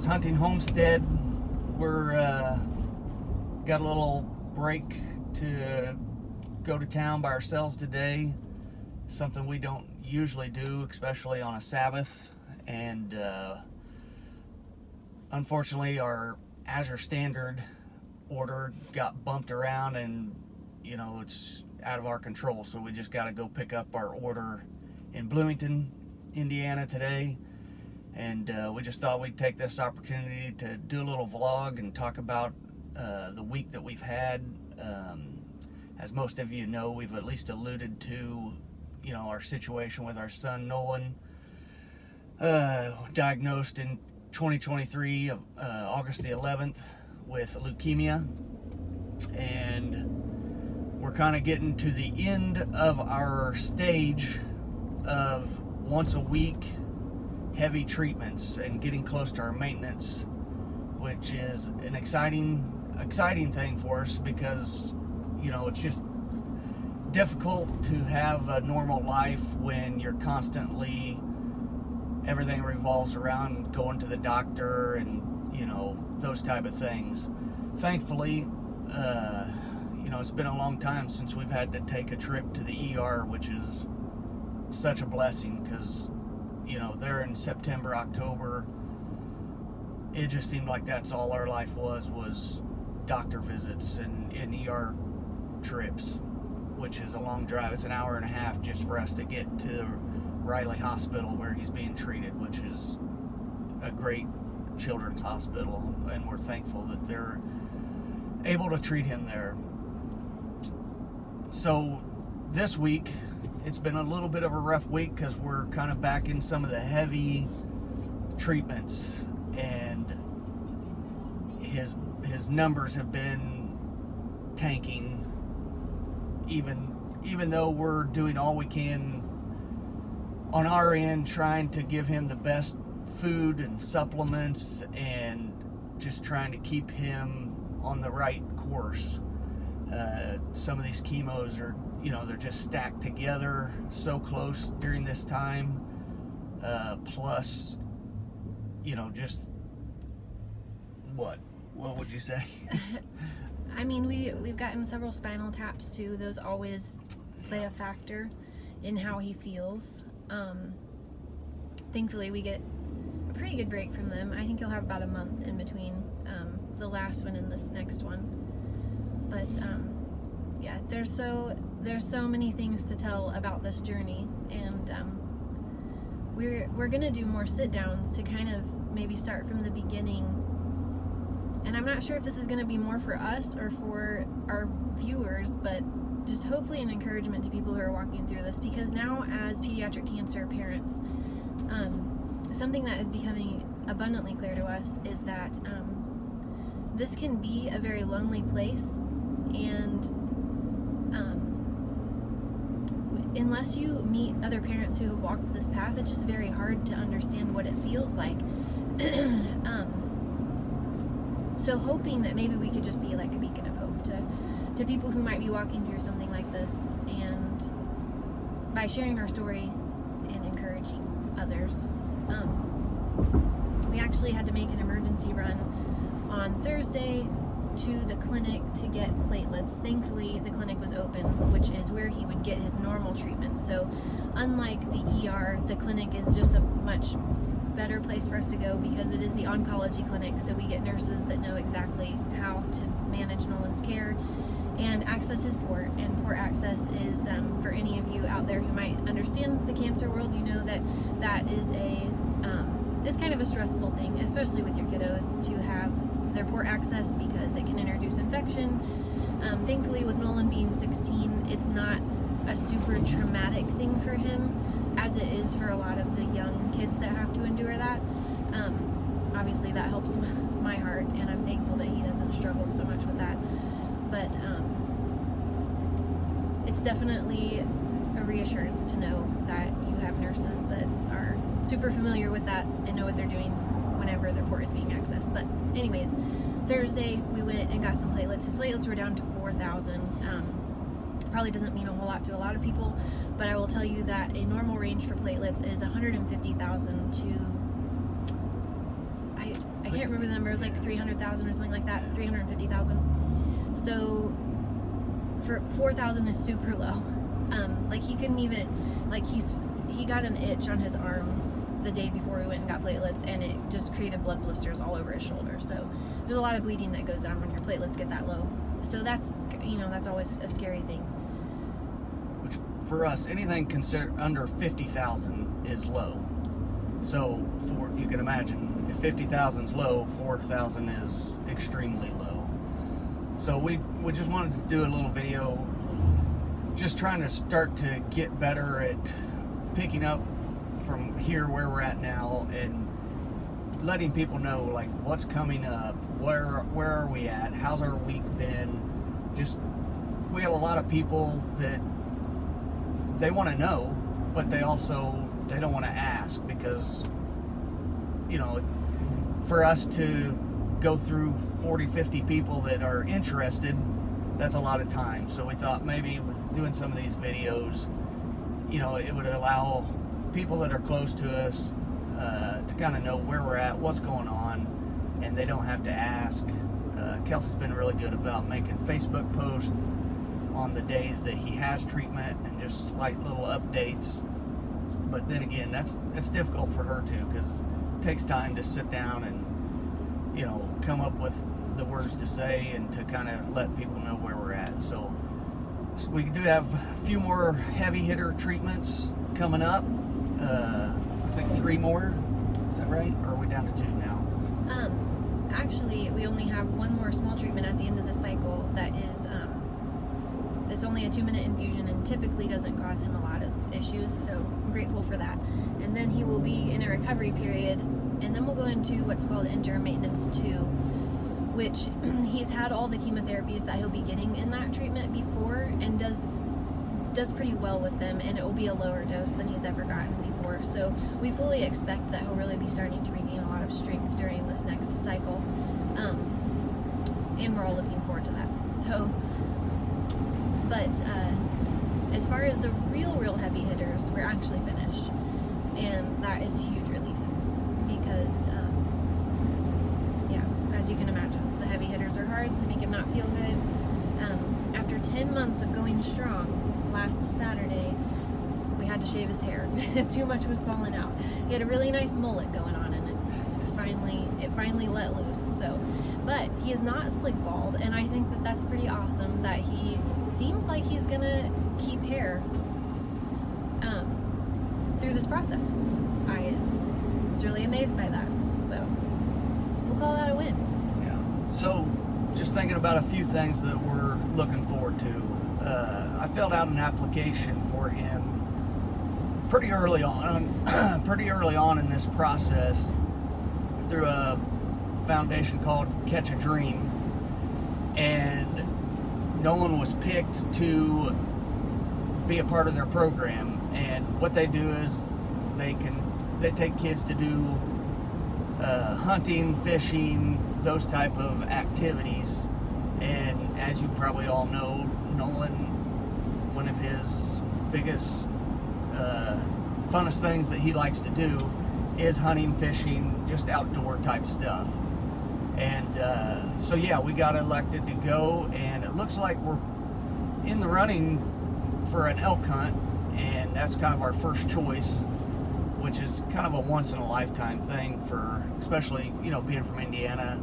Hunting Homestead. We're got a little break to go to town by ourselves today. Something we don't usually do, especially on a Sabbath. And unfortunately, our Azure Standard order got bumped around, and it's out of our control. So we just got to go pick up our order in Bloomington, Indiana today. And we just thought we'd take this opportunity to do a little vlog and talk about the week that we've had. As most of you know, we've at least alluded to, our situation with our son Nolan, diagnosed in 2023, August the 11th, with leukemia. And we're kind of getting to the end of our stage of once a week heavy treatments and getting close to our maintenance, which is an exciting thing for us, because it's just difficult to have a normal life when you're constantly, everything revolves around going to the doctor and those type of things. Thankfully, it's been a long time since we've had to take a trip to the ER, which is such a blessing, because there in September, October, it just seemed like that's all our life was doctor visits and ER trips, which is a long drive. It's an hour and a half just for us to get to Riley Hospital, where he's being treated, which is a great children's hospital, and we're thankful that they're able to treat him there. So this week, it's been a little bit of a rough week because we're kind of back in some of the heavy treatments, and his numbers have been tanking, even though we're doing all we can on our end, trying to give him the best food and supplements and just trying to keep him on the right course. Some of these chemos are, they're just stacked together so close during this time. Plus, just what would you say? I mean, we've gotten several spinal taps too. Those always play a factor in how he feels. Thankfully, we get a pretty good break from them. I think he'll have about a month in between the last one and this next one. But yeah, there's so many things to tell about this journey, and we're gonna do more sit downs to kind of maybe start from the beginning. And I'm not sure if this is gonna be more for us or for our viewers, but just hopefully an encouragement to people who are walking through this, because now as pediatric cancer parents, something that is becoming abundantly clear to us is that this can be a very lonely place, and unless you meet other parents who have walked this path, it's just very hard to understand what it feels like. So hoping that maybe we could just be like a beacon of hope to people who might be walking through something like this, and by sharing our story and encouraging others. We actually had to make an emergency run on Thursday to the clinic to get platelets. Thankfully, the clinic was open, which is where he would get his normal treatments. So unlike the ER, the clinic is just a much better place for us to go, because it is the oncology clinic, so we get nurses that know exactly how to manage Nolan's care. And access is poor, and poor access is, for any of you out there who might understand the cancer world, that is it's kind of a stressful thing, especially with your kiddos, to have their poor access, because it can introduce infection. Thankfully, with Nolan being 16, it's not a super traumatic thing for him, as it is for a lot of the young kids that have to endure that. Obviously, that helps my heart, and I'm thankful that he doesn't struggle so much with that. But it's definitely a reassurance to know that you have nurses that are super familiar with that and know what they're doing whenever their port is being accessed. But anyways, Thursday we went and got some platelets. His platelets were down to 4,000. Probably doesn't mean a whole lot to a lot of people, but I will tell you that a normal range for platelets is 150,000 to, I can't remember the number. It was like 300,000 or something like that. 350,000. So for 4,000 is super low. Like he couldn't even, like he got an itch on his arm the day before we went and got platelets, and it just created blood blisters all over his shoulder. So there's a lot of bleeding that goes on when your platelets get that low. So that's, that's always a scary thing. Which for us, anything considered under 50,000 is low. So you can imagine if 50,000 is low, 4,000 is extremely low. So we just wanted to do a little video, just trying to start to get better at picking up from here where we're at now and letting people know like what's coming up, where are we at, how's our week been. Just, we have a lot of people that they want to know, but they don't want to ask, because for us to go through 40-50 people that are interested, that's a lot of time. So we thought maybe with doing some of these videos, it would allow people that are close to us to kind of know where we're at, what's going on, and they don't have to ask. Kelsey's been really good about making Facebook posts on the days that he has treatment and just like little updates. But then again, that's difficult for her too, because it takes time to sit down and come up with the words to say and to kind of let people know where we're at. So we do have a few more heavy hitter treatments coming up. I think 3 more. Is that right? Or are we down to 2 now? Actually, we only have 1 more small treatment at the end of the cycle that is, it's only a 2-minute infusion and typically doesn't cause him a lot of issues, so I'm grateful for that. And then he will be in a recovery period, and then we'll go into what's called interim maintenance 2, which he's had all the chemotherapies that he'll be getting in that treatment before, and does pretty well with them, and it will be a lower dose than he's ever gotten before. So we fully expect that he'll really be starting to regain a lot of strength during this next cycle, and we're all looking forward to that. So, but as far as the real heavy hitters, we're actually finished, and that is a huge relief, because as you can imagine, the heavy hitters are hard. They make him not feel good. After 10 months of going strong, last Saturday we had to shave his hair. Too much was falling out. He had a really nice mullet going on, and it finally let loose. So, but he is not slick bald, and I think that that's pretty awesome that he seems like he's gonna keep hair through this process. I was really amazed by that. So we'll call that a win. Yeah. So just thinking about a few things that we're looking forward to. I filled out an application for him pretty early on in this process through a foundation called Catch a Dream, and Nolan was picked to be a part of their program. And what they do is they take kids to do hunting, fishing, those type of activities. And as you probably all know, Nolan, one of his biggest funnest things that he likes to do is hunting, fishing, just outdoor type stuff. And so yeah, we got elected to go, and it looks like we're in the running for an elk hunt, and that's kind of our first choice, which is kind of a once in a lifetime thing for, especially, being from Indiana,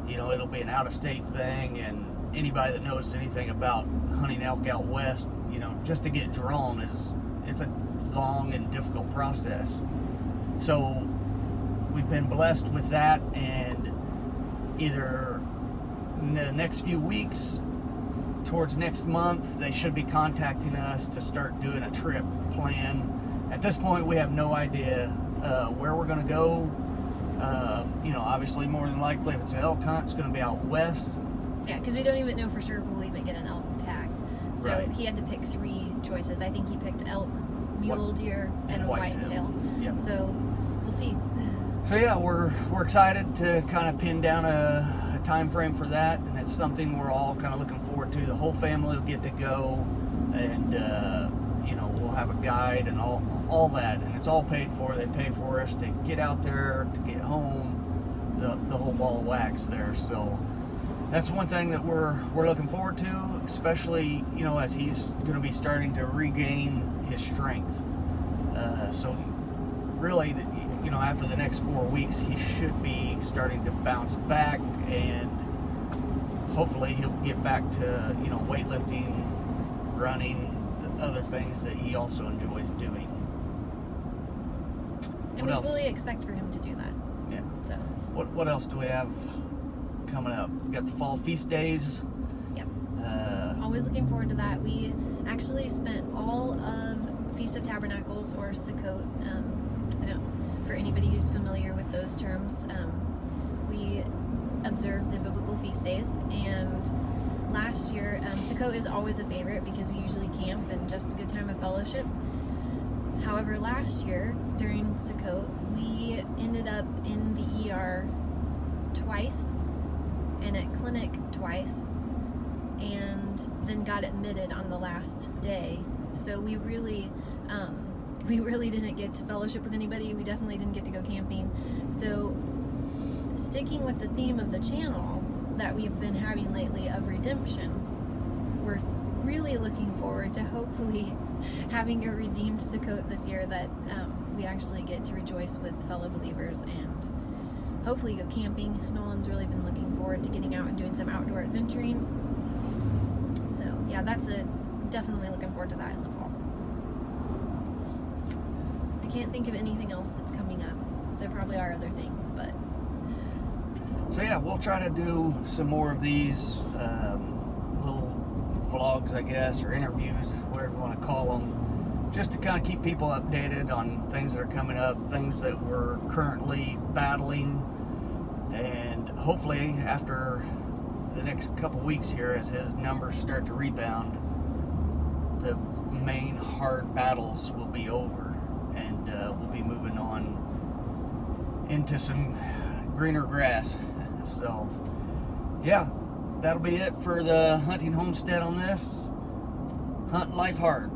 it'll be an out of state thing, and anybody that knows anything about hunting elk out west, just to get drawn it's a long and difficult process. So we've been blessed with that, and either in the next few weeks, towards next month, they should be contacting us to start doing a trip plan. At this point, we have no idea where we're going to go. Obviously, more than likely, if it's an elk hunt, it's going to be out west. Yeah, because we don't even know for sure if we'll even get an elk tag. So Right. He had to pick 3 choices. I think he picked elk, mule deer, and a whitetail. Yep. So we'll see. So yeah, we're excited to kind of pin down a time frame for that, and it's something we're all kind of looking forward to. The whole family will get to go, and we'll have a guide and all that, and it's all paid for. They pay for us to get out there, to get home. the whole ball of wax there. So that's one thing that we're looking forward to, especially, you know, as he's going to be starting to regain his strength. So really, you know, after the next 4 weeks, he should be starting to bounce back, and hopefully he'll get back to, you know, weightlifting, running, other things that he also enjoys doing. And we fully expect for him to do that. Yeah. So. What else do we have coming up? We got the fall feast days. Yep. Always looking forward to that. We actually spent all of Feast of Tabernacles, or Sukkot. For anybody who's familiar with those terms, we observed the biblical feast days. And last year, Sukkot is always a favorite because we usually camp and just a good time of fellowship. However, last year during Sukkot, we ended up in the ER twice and at clinic twice, and then got admitted on the last day. So we really didn't get to fellowship with anybody. We definitely didn't get to go camping. So sticking with the theme of the channel that we've been having lately of redemption, we're really looking forward to hopefully having a redeemed Sukkot this year, that we actually get to rejoice with fellow believers and hopefully go camping. Nolan's really been looking forward to getting out and doing some outdoor adventuring. So yeah, definitely looking forward to that in the fall. I can't think of anything else that's coming up. There probably are other things, but... So yeah, we'll try to do some more of these little vlogs, I guess, or interviews, whatever you want to call them, just to kind of keep people updated on things that are coming up, things that we're currently battling, and hopefully after the next couple weeks here, as his numbers start to rebound, the main hard battles will be over, and we'll be moving on into some greener grass. So yeah, that'll be it for the hunting homestead on this. Hunt life hard.